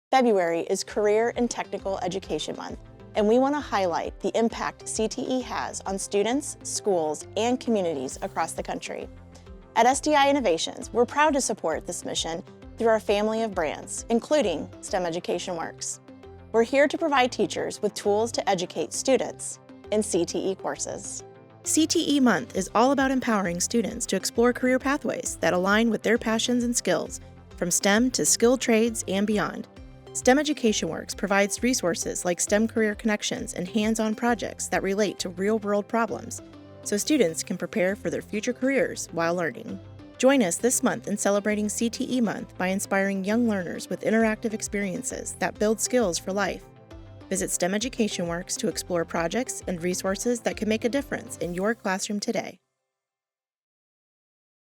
February is Career and Technical Education Month, and we want to highlight the impact CTE has on students, schools, and communities across the country. At SDI Innovations, we're proud to support this mission through our family of brands, including STEM Education Works. We're here to provide teachers with tools to educate students in CTE courses. CTE Month is all about empowering students to explore career pathways that align with their passions and skills, from STEM to skilled trades and beyond. STEM Education Works provides resources like STEM Career Connections and hands-on projects that relate to real-world problems, so students can prepare for their future careers while learning. Join us this month in celebrating CTE Month by inspiring young learners with interactive experiences that build skills for life. Visit STEM Education Works to explore projects and resources that can make a difference in your classroom today.